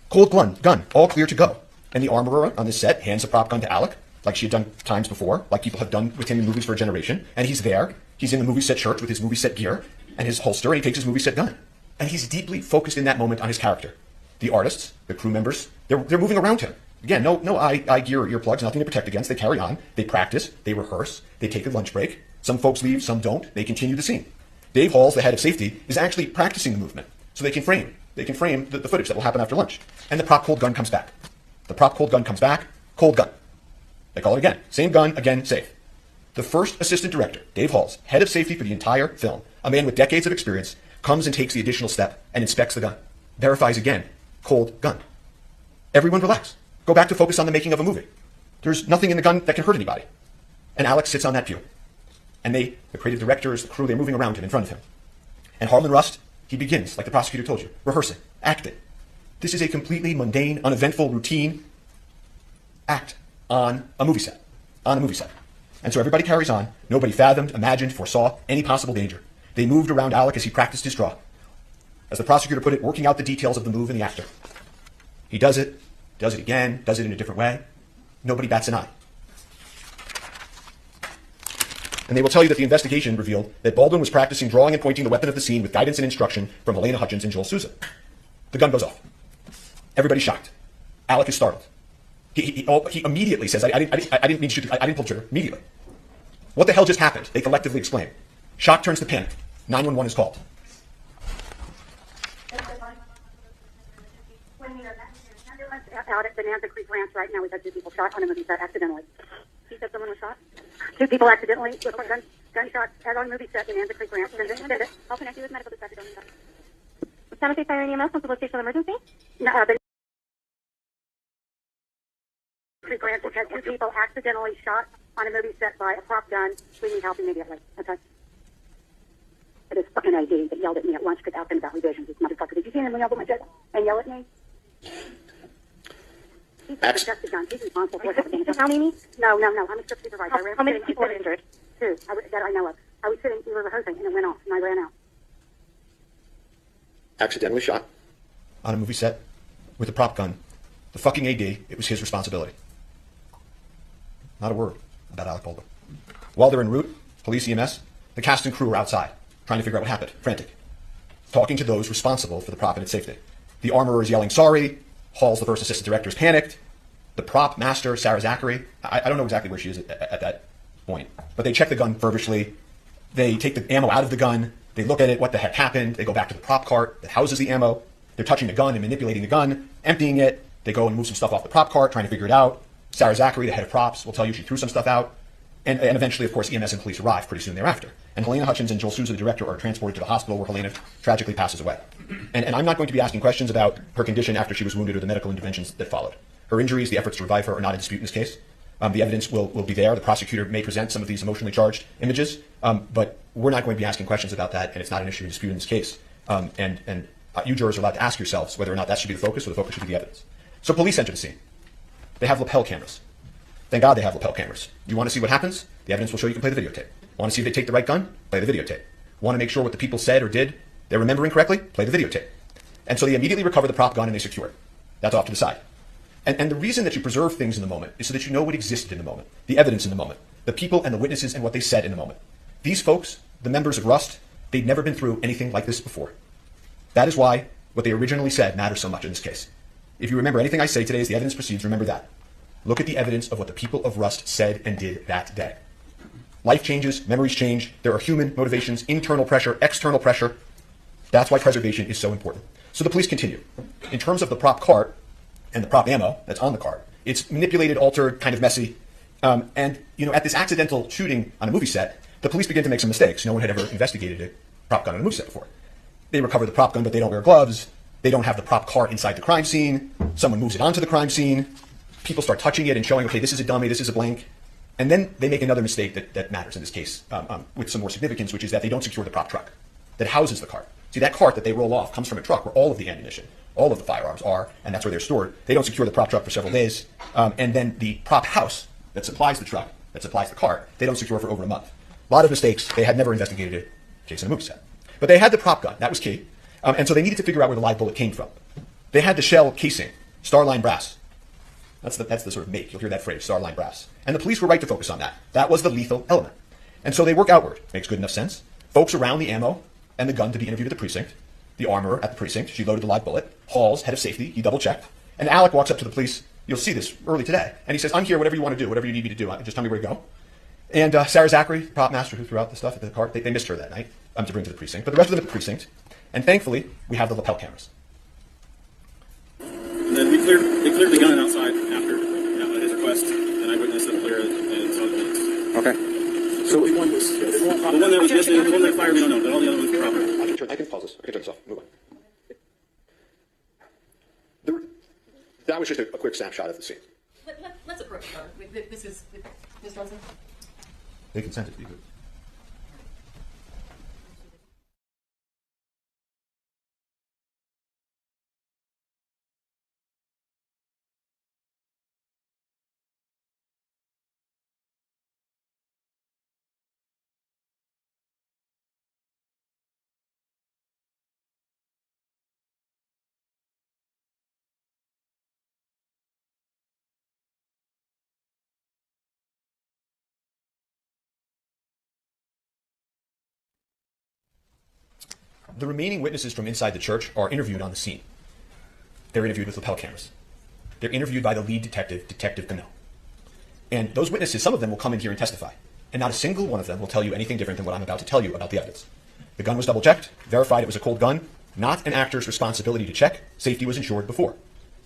Cold gun, all clear to go. And the armorer on this set hands a prop gun to Alec, like she had done times before, like people have done with him in movies for a generation. And he's there. He's in the movie set shirt with his movie set gear and his holster, and he takes his movie set gun. And he's deeply focused in that moment on his character. The artists, the crew members, they're moving around him. Again, no eye gear or earplugs, nothing to protect against. They carry on. They practice. They rehearse. They take a lunch break. Some folks leave, some don't. They continue the scene. Dave Halls, the head of safety, is actually practicing the movement so they can frame the footage that will happen after lunch. And the prop cold gun comes back. The prop cold gun comes back, cold gun. They call it again. Same gun, again, safe. The first assistant director, Dave Halls, head of safety for the entire film, a man with decades of experience, comes and takes the additional step and inspects the gun. Verifies again, cold gun. Everyone relax. Go back to focus on the making of a movie. There's nothing in the gun that can hurt anybody. And Alex sits on that pew. And the creative directors, the crew, they're moving around him, in front of him. And Harlan Rust, he begins, like the prosecutor told you, rehearsing, acting. This is a completely mundane, uneventful, routine act on a movie set. And so everybody carries on. Nobody fathomed, imagined, foresaw any possible danger. They moved around Alec as he practiced his draw. As the prosecutor put it, working out the details of the move and the actor. He does it again, does it in a different way. Nobody bats an eye. And they will tell you that the investigation revealed that Baldwin was practicing drawing and pointing the weapon of the scene with guidance and instruction from Halyna Hutchins and Joel Souza. The gun goes off. Everybody's shocked. Alec is startled. He immediately says, I didn't mean to shoot, I didn't pull the trigger, immediately. What the hell just happened? They collectively explain. Shock turns to panic. 911 is called. Out at Bonanza Creek Ranch right now, we've had 2 people shot on a movie set accidentally. He said someone was shot? 2 people accidentally with gunshots at on a movie set, Bonanza Creek Ranch. Send it. I'll connect you with medical dispatch. Santa Fe Fire and EMS, what's the location of emergency? No, Bonanza Creek Ranch has had 2 people accidentally shot on a movie set by a prop gun. We need help immediately. Okay. It is fucking ID that yelled at me at lunch because asking about revisions. This motherfucker. Did you see him yell at my judge and yell at me? He's a gun. He's responsible for everything. How many? No. I'm a script supervisor. How many people are injured? 2 that I know of. I was sitting, we were rehearsing, and it went off, and I ran out. Accidentally shot on a movie set with the prop gun, the fucking AD, it was his responsibility. Not a word about Alec Baldwin. While they're en route, police, EMS, the cast and crew are outside, trying to figure out what happened, frantic, talking to those responsible for the prop and its safety. The armorer is yelling, sorry. Hall's the first assistant director is panicked. The prop master, Sarah Zachary, I don't know exactly where she is at that point, but they check the gun feverishly. They take the ammo out of the gun. They look at it, what the heck happened. They go back to the prop cart that houses the ammo. They're touching the gun and manipulating the gun, emptying it. They go and move some stuff off the prop cart, trying to figure it out. Sarah Zachary, the head of props, will tell you she threw some stuff out. And eventually, of course, EMS and police arrive pretty soon thereafter. And Halyna Hutchins and Joel Souza, the director, are transported to the hospital where Halyna tragically passes away. And I'm not going to be asking questions about her condition after she was wounded or the medical interventions that followed. Her injuries, the efforts to revive her, are not in dispute in this case. The evidence will be there. The prosecutor may present some of these emotionally charged images, but we're not going to be asking questions about that, and it's not an issue in dispute in this case. And you jurors are allowed to ask yourselves whether or not that should be the focus or the focus should be the evidence. So police enter the scene. They have lapel cameras. Thank God they have lapel cameras. You want to see what happens? The evidence will show you can play the videotape. Want to see if they take the right gun? Play the videotape. Want to make sure what the people said or did they're remembering correctly? Play the videotape. And so they immediately recover the prop gun and they secure it. That's off to the side. And the reason that you preserve things in the moment is so that you know what existed in the moment, the evidence in the moment, the people and the witnesses and what they said in the moment. These folks, the members of Rust, they'd never been through anything like this before. That is why what they originally said matters so much in this case. If you remember anything I say today as the evidence proceeds, remember that. Look at the evidence of what the people of Rust said and did that day. Life changes, memories change, there are human motivations, internal pressure, external pressure. That's why preservation is so important. So the police continue. In terms of the prop cart and the prop ammo that's on the cart, it's manipulated, altered, kind of messy. And at this accidental shooting on a movie set, the police begin to make some mistakes. No one had ever investigated a prop gun on a movie set before. They recover the prop gun, but they don't wear gloves. They don't have the prop cart inside the crime scene. Someone moves it onto the crime scene. People start touching it and showing, okay, this is a dummy, this is a blank. And then they make another mistake that matters in this case with some more significance, which is that they don't secure the prop truck that houses the cart. See, that cart that they roll off comes from a truck where all of the ammunition, all of the firearms are, and that's where they're stored. They don't secure the prop truck for several days. And then the prop house that supplies the truck, that supplies the cart, they don't secure for over a month. A lot of mistakes. They had never investigated a case in a movie set. But they had the prop gun. That was key. And so they needed to figure out where the live bullet came from. They had the shell casing, Starline brass. That's the sort of make. You'll hear that phrase, Starline brass. And the police were right to focus on that. That was the lethal element. And so they work outward. Makes good enough sense. Folks around the ammo and the gun to be interviewed at the precinct. The armorer at the precinct. She loaded the live bullet. Hall's head of safety. He double-checked. And Alec walks up to the police. You'll see this early today. And he says, I'm here, whatever you want to do, whatever you need me to do. Just tell me where to go. And Sarah Zachary, the prop master who threw out the stuff at the cart, they missed her that night to bring to the precinct. But the rest of them at the precinct. And thankfully, we have the lapel cameras. And then they cleared the gun outside after at his request, and I witnessed them clear it and saw the minutes. Okay. So which one was The one that was missing, the one that fired, we don't know, but all the other ones were proper. I can pause this. I can turn this off. Move on. That was just a quick snapshot of the scene. Let's approach it. This is Ms. Johnson. They consented to be good. The remaining witnesses from inside the church are interviewed on the scene. They're interviewed with lapel cameras. They're interviewed by the lead detective, Detective Gannell. And those witnesses, some of them will come in here and testify. And not a single one of them will tell you anything different than what I'm about to tell you about the evidence. The gun was double-checked, verified it was a cold gun, not an actor's responsibility to check. Safety was ensured before.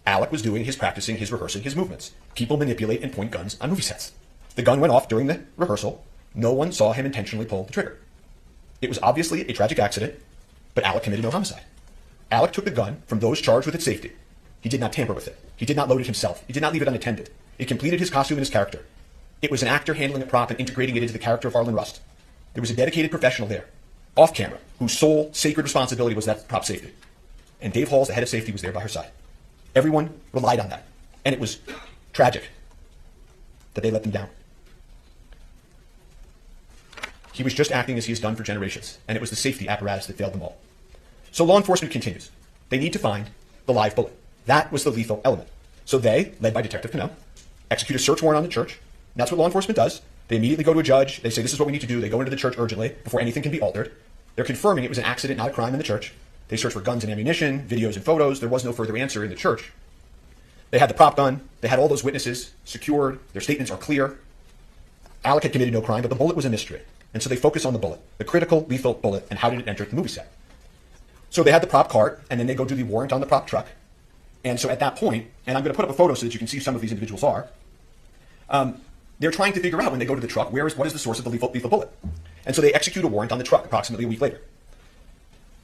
Alec was doing his practicing, his rehearsing, his movements. People manipulate and point guns on movie sets. The gun went off during the rehearsal. No one saw him intentionally pull the trigger. It was obviously a tragic accident, but Alec committed no homicide. Alec took the gun from those charged with its safety. He did not tamper with it. He did not load it himself. He did not leave it unattended. It completed his costume and his character. It was an actor handling a prop and integrating it into the character of Harlan Rust. There was a dedicated professional there, off camera, whose sole sacred responsibility was that prop safety. And Dave Halls, the head of safety, was there by her side. Everyone relied on that. And it was tragic that they let them down. He was just acting as he has done for generations, and it was the safety apparatus that failed them all. So law enforcement continues. They need to find the live bullet. That was the lethal element. So they, led by Detective Cano, execute a search warrant on the church. And that's what law enforcement does. They immediately go to a judge. They say, this is what we need to do. They go into the church urgently before anything can be altered. They're confirming it was an accident, not a crime in the church. They search for guns and ammunition, videos and photos. There was no further answer in the church. They had the prop gun. They had all those witnesses secured. Their statements are clear. Alec had committed no crime, but the bullet was a mystery. And so they focus on the bullet, the critical, lethal bullet, and how did it enter the movie set. So they had the prop cart, and then they go do the warrant on the prop truck. And so at that point, and I'm going to put up a photo so that you can see who some of these individuals are, they're trying to figure out when they go to the truck, what is the source of the lethal bullet? And so they execute a warrant on the truck approximately a week later.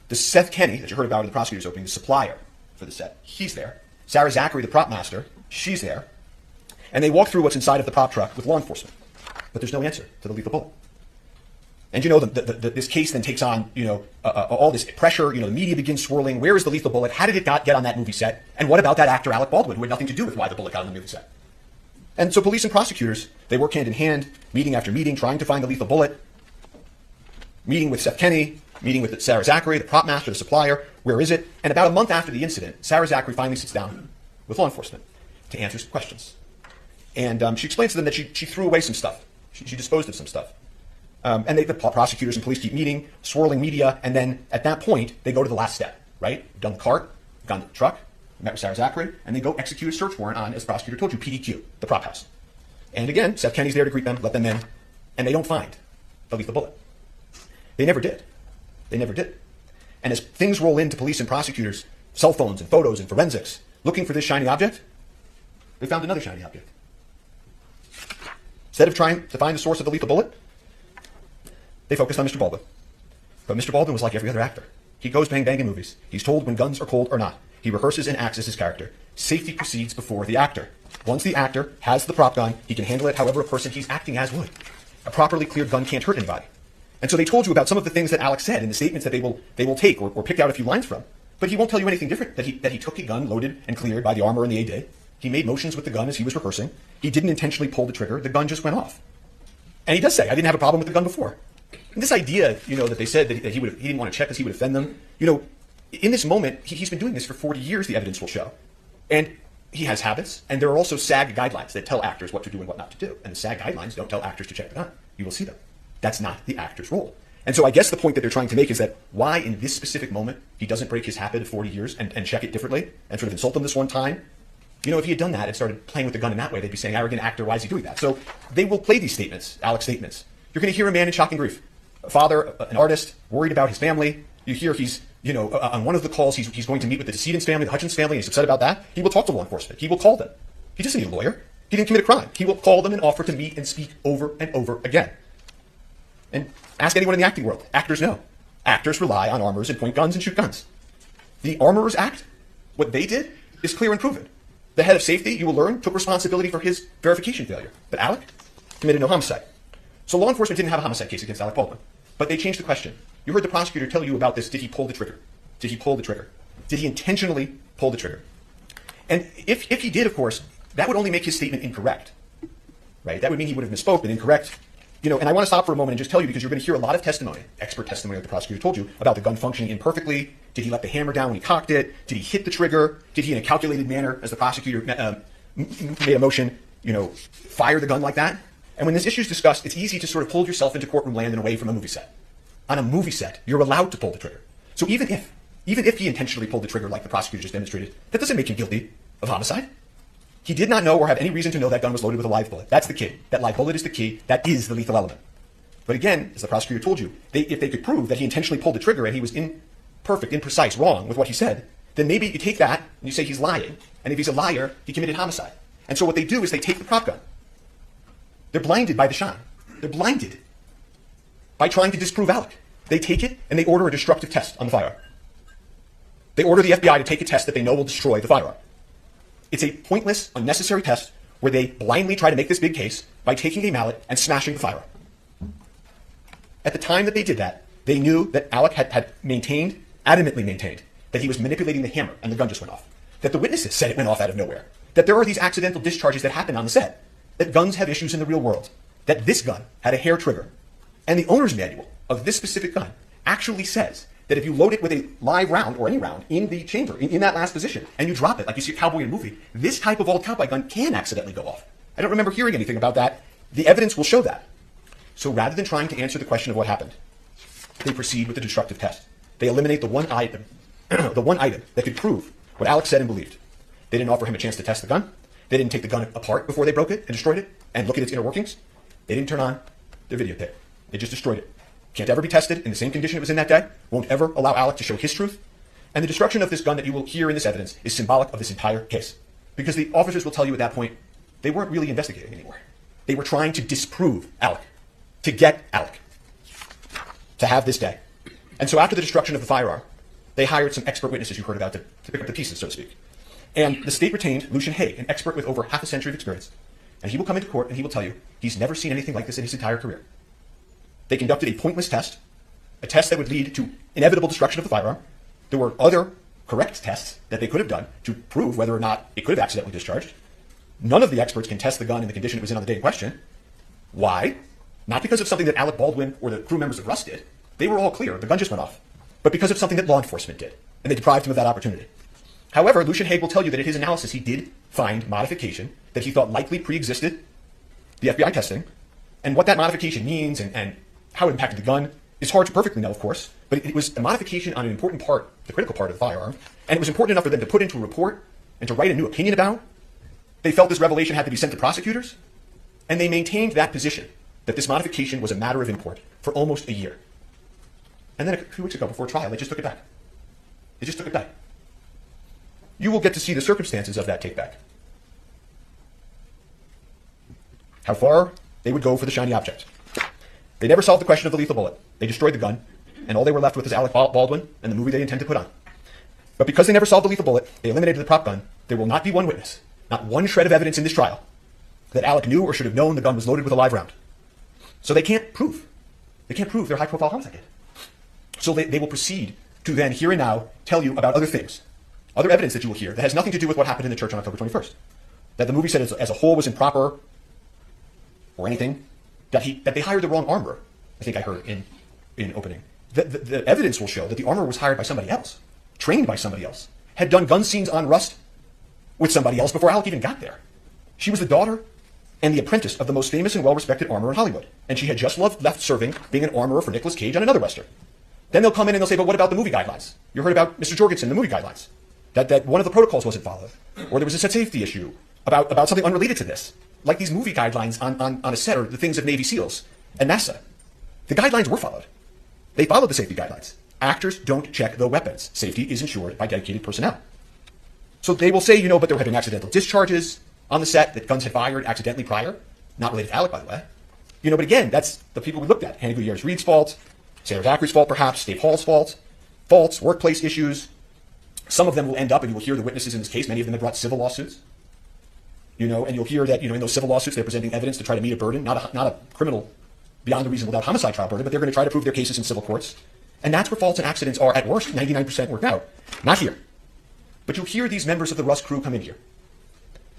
The Seth Kenny that you heard about in the prosecutor's opening, the supplier for the set, he's there. Sarah Zachary, the prop master, she's there. And they walk through what's inside of the prop truck with law enforcement. But there's no answer to the lethal bullet. And this case then takes on, all this pressure. The media begins swirling. Where is the lethal bullet? How did it get on that movie set? And what about that actor, Alec Baldwin, who had nothing to do with why the bullet got on the movie set? And so police and prosecutors, they work hand in hand, meeting after meeting, trying to find the lethal bullet. Meeting with Seth Kenny, meeting with Sarah Zachary, the prop master, the supplier. Where is it? And about a month after the incident, Sarah Zachary finally sits down with law enforcement to answer some questions. And she explains to them that she threw away some stuff. She disposed of some stuff. And the prosecutors and police keep meeting, swirling media, and then at that point, they go to the last step, right? Done the cart, gone to the truck, met with Sarah Zachary, and they go execute a search warrant on, as the prosecutor told you, PDQ, the prop house. And again, Seth Kenny's there to greet them, let them in, and they don't find the lethal bullet. They never did. They never did. And as things roll into police and prosecutors, cell phones and photos and forensics, looking for this shiny object, they found another shiny object. Instead of trying to find the source of the lethal bullet, they focused on Mr. Baldwin. But Mr. Baldwin was like every other actor. He goes bang-bang in movies. He's told when guns are cold or not. He rehearses and acts as his character. Safety proceeds before the actor. Once the actor has the prop gun, he can handle it however a person he's acting as would. A properly cleared gun can't hurt anybody. And so they told you about some of the things that Alex said in the statements that they will take or pick out a few lines from. But he won't tell you anything different, that he took a gun loaded and cleared by the armor and the AD. He made motions with the gun as he was rehearsing. He didn't intentionally pull the trigger. The gun just went off. And he does say, I didn't have a problem with the gun before. And this idea, that they said that he didn't want to check because he would offend them, in this moment, he's been doing this for 40 years, the evidence will show. And he has habits, and there are also SAG guidelines that tell actors what to do and what not to do. And the SAG guidelines don't tell actors to check the gun. You will see them. That's not the actor's role. And so I guess the point that they're trying to make is that why in this specific moment he doesn't break his habit of 40 years and check it differently and sort of insult them this one time. If he had done that and started playing with the gun in that way, they'd be saying, arrogant actor, why is he doing that? So they will play these statements, Alex statements. You're going to hear a man in shocking grief. A father, an artist, worried about his family. You hear he's, on one of the calls, he's going to meet with the decedent's family, the Hutchins family, and he's upset about that. He will talk to law enforcement. He will call them. He doesn't need a lawyer. He didn't commit a crime. He will call them and offer to meet and speak over and over again. And ask anyone in the acting world. Actors know. Actors rely on armors and point guns and shoot guns. The Armorers Act, what they did, is clear and proven. The head of safety, you will learn, took responsibility for his verification failure. But Alec committed no homicide. So law enforcement didn't have a homicide case against Alec Baldwin. But they changed the question. You heard the prosecutor tell you about this. Did he pull the trigger? Did he pull the trigger? Did he intentionally pull the trigger? And if he did, of course, that would only make his statement incorrect. Right? That would mean he would have misspoke, but incorrect. And I want to stop for a moment and just tell you, because you're going to hear a lot of testimony, expert testimony like the prosecutor told you, about the gun functioning imperfectly. Did he let the hammer down when he cocked it? Did he hit the trigger? Did he, in a calculated manner, as the prosecutor made a motion, fire the gun like that? And when this issue is discussed, it's easy to sort of pull yourself into courtroom land and away from a movie set. On a movie set, you're allowed to pull the trigger. So even if he intentionally pulled the trigger like the prosecutor just demonstrated, that doesn't make him guilty of homicide. He did not know or have any reason to know that gun was loaded with a live bullet. That's the key. That live bullet is the key. That is the lethal element. But again, as the prosecutor told you, if they could prove that he intentionally pulled the trigger and he was imperfect, imprecise, wrong with what he said, then maybe you take that and you say he's lying. And if he's a liar, he committed homicide. And so what they do is they take the prop gun. They're blinded by the shine. They're blinded by trying to disprove Alec. They take it and they order a destructive test on the firearm. They order the FBI to take a test that they know will destroy the firearm. It's a pointless, unnecessary test where they blindly try to make this big case by taking a mallet and smashing the firearm. At the time that they did that, they knew that Alec had adamantly maintained, that he was manipulating the hammer and the gun just went off. That the witnesses said it went off out of nowhere. That there are these accidental discharges that happen on the set. That guns have issues in the real world. That this gun had a hair trigger. And the owner's manual of this specific gun actually says that if you load it with a live round or any round in the chamber, in that last position, and you drop it like you see a cowboy in a movie, this type of old cowboy gun can accidentally go off. I don't remember hearing anything about that. The evidence will show that. So rather than trying to answer the question of what happened, they proceed with the destructive test. They eliminate the one item, that could prove what Alec said and believed. They didn't offer him a chance to test the gun. They didn't take the gun apart before they broke it and destroyed it and look at its inner workings. They didn't turn on the videotape. They just destroyed it. Can't ever be tested in the same condition it was in that day. Won't ever allow Alec to show his truth. And the destruction of this gun that you will hear in this evidence is symbolic of this entire case. Because the officers will tell you at that point, they weren't really investigating anymore. They were trying to disprove Alec, to get Alec to have this day. And so after the destruction of the firearm, they hired some expert witnesses you heard about to pick up the pieces, so to speak. And the state retained Lucian Haig, an expert with over half a century of experience. And he will come into court and he will tell you he's never seen anything like this in his entire career. They conducted a pointless test, a test that would lead to inevitable destruction of the firearm. There were other correct tests that they could have done to prove whether or not it could have accidentally discharged. None of the experts can test the gun in the condition it was in on the day in question. Why? Not because of something that Alec Baldwin or the crew members of Rust did. They were all clear. The gun just went off. But because of something that law enforcement did. And they deprived him of that opportunity. However, Lucian Haig will tell you that in his analysis he did find modification that he thought likely pre-existed the FBI testing. And what that modification means and how it impacted the gun is hard to perfectly know, of course. But it was a modification on an important part, the critical part of the firearm. And it was important enough for them to put into a report and to write a new opinion about. They felt this revelation had to be sent to prosecutors. And they maintained that position, that this modification was a matter of import for almost a year. And then a few weeks ago, before trial, they just took it back. They just took it back. You will get to see the circumstances of that take back. How far they would go for the shiny object. They never solved the question of the lethal bullet. They destroyed the gun, and all they were left with is Alec Baldwin and the movie they intend to put on. But because they never solved the lethal bullet, they eliminated the prop gun. There will not be one witness, not one shred of evidence in this trial, that Alec knew or should have known the gun was loaded with a live round. So they can't prove. They can't prove their high-profile homicide did. So they will proceed to then, here and now, tell you about other things, other evidence that you will hear that has nothing to do with what happened in the church on October 21st. That the movie said as a whole was improper or anything. That they hired the wrong armorer, I think I heard in opening. The evidence will show that the armorer was hired by somebody else, trained by somebody else, had done gun scenes on Rust with somebody else before Alec even got there. She was the daughter and the apprentice of the most famous and well-respected armorer in Hollywood. And she had just left serving, being an armorer for Nicolas Cage on another Western. Then they'll come in and they'll say, but what about the movie guidelines? You heard about Mr. Jorgensen, the movie guidelines. That one of the protocols wasn't followed. Or there was a safety issue about something unrelated to this. Like these movie guidelines on a set, or the things of Navy SEALs and NASA. The guidelines were followed. They followed the safety guidelines. Actors don't check the weapons. Safety is ensured by dedicated personnel. So they will say, but there had been accidental discharges on the set, that guns had fired accidentally prior. Not related to Alec, by the way. But again, that's the people we looked at. Hannah Gutierrez-Reed's fault, Sarah Zachary's fault perhaps, Dave Hall's fault, faults, workplace issues. Some of them will end up, and you will hear the witnesses in this case, many of them have brought civil lawsuits. And you'll hear that, in those civil lawsuits, they're presenting evidence to try to meet a burden, not a criminal beyond a reasonable doubt homicide trial burden, but they're going to try to prove their cases in civil courts. And that's where faults and accidents are, at worst, 99% worked out. Not here. But you'll hear these members of the Rust crew come in here.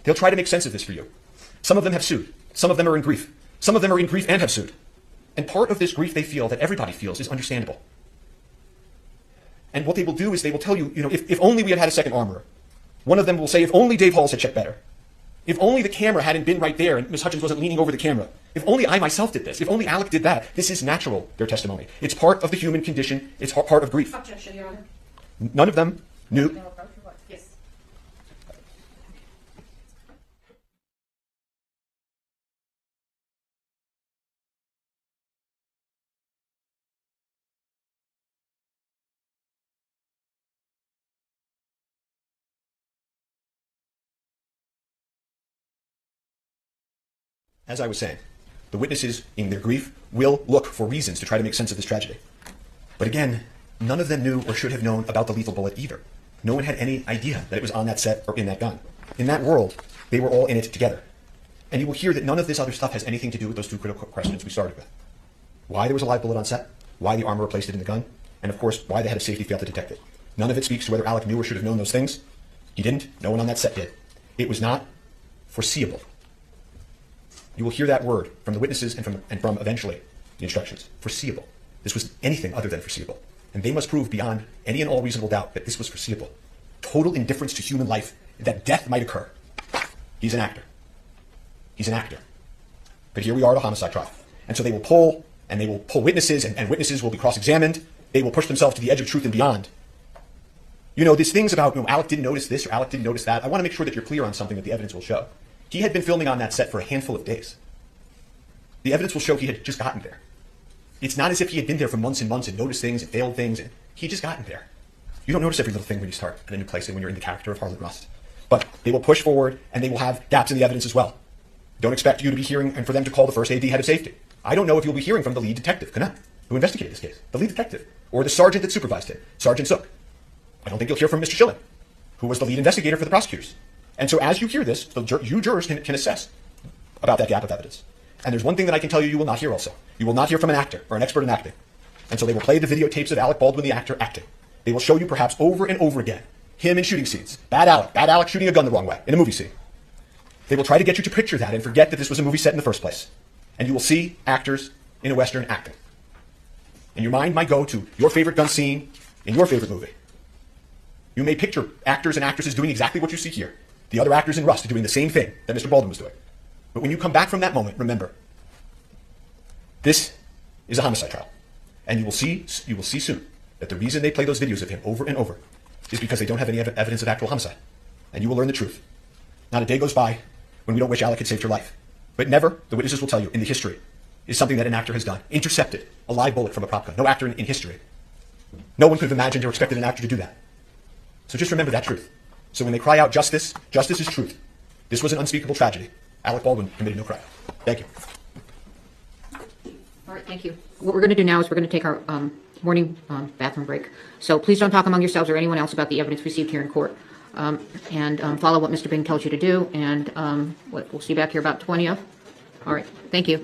They'll try to make sense of this for you. Some of them have sued. Some of them are in grief. Some of them are in grief and have sued. And part of this grief they feel, that everybody feels, is understandable. And what they will do is they will tell you, if only we had had a second armorer. One of them will say, if only Dave Halls had checked better. If only the camera hadn't been right there and Ms. Hutchins wasn't leaning over the camera. If only I myself did this. If only Alec did that. This is natural, their testimony. It's part of the human condition. It's part of grief. Objection, Your Honor. None of them knew. Yes. As I was saying, the witnesses, in their grief, will look for reasons to try to make sense of this tragedy. But again, none of them knew or should have known about the lethal bullet either. No one had any idea that it was on that set or in that gun. In that world, they were all in it together. And you will hear that none of this other stuff has anything to do with those two critical questions we started with. Why there was a live bullet on set, why the armorer placed it in the gun, and of course, why the head of safety failed to detect it. None of it speaks to whether Alec knew or should have known those things. He didn't. No one on that set did. It was not foreseeable. You will hear that word from the witnesses and from eventually the instructions. Foreseeable. This was anything other than foreseeable. and they must prove beyond any and all reasonable doubt that this was foreseeable. Total indifference to human life, that death might occur. He's an actor. He's an actor. But here we are at a homicide trial. And so they will pull witnesses, and witnesses will be cross-examined. They will push themselves to the edge of truth and beyond. You know, these things about, Alec didn't notice this or Alec didn't notice that, I want to make sure that you're clear on something that the evidence will show. He had been filming on that set for a handful of days. The evidence will show he had just gotten there. It's not as if he had been there for months and months and noticed things and failed things, and he just gotten there. You don't notice every little thing when you start at a new place and when you're in the character of Harlan Rust. But they will push forward, and they will have gaps in the evidence as well. Don't expect you to be hearing and for them to call the first AD head of safety. I don't know if you'll be hearing from the lead detective, Kana, who investigated this case, the lead detective, or the sergeant that supervised him, Sergeant Zook. I don't think you'll hear from Mr. Schilling, who was the lead investigator for the prosecutors. And so as you hear this, you jurors can assess about that gap of evidence. And there's one thing that I can tell you you will not hear also. You will not hear from an actor or an expert in acting. And so they will play the videotapes of Alec Baldwin, the actor, acting. They will show you perhaps over and over again him in shooting scenes. Bad Alec shooting a gun the wrong way in a movie scene. They will try to get you to picture that and forget that this was a movie set in the first place. And you will see actors in a Western acting. And your mind might go to your favorite gun scene in your favorite movie. You may picture actors and actresses doing exactly what you see here. The other actors in Rust are doing the same thing that Mr. Baldwin was doing. But when you come back from that moment, remember, this is a homicide trial. And you will see soon that the reason they play those videos of him over and over is because they don't have any evidence of actual homicide. And you will learn the truth. Not a day goes by when we don't wish Alec had saved your life. But never, the witnesses will tell you, in the history, is something that an actor has done. Intercepted a live bullet from a prop gun. No actor in history. No one could have imagined or expected an actor to do that. So just remember that truth. So when they cry out justice, justice is truth. This was an unspeakable tragedy. Alec Baldwin committed no crime. Thank you. All right, thank you. What we're going to do now is we're going to take our morning bathroom break. So please don't talk among yourselves or anyone else about the evidence received here in court. And follow what Mr. Bing tells you to do. And we'll see you back here about 20 of. All right, thank you.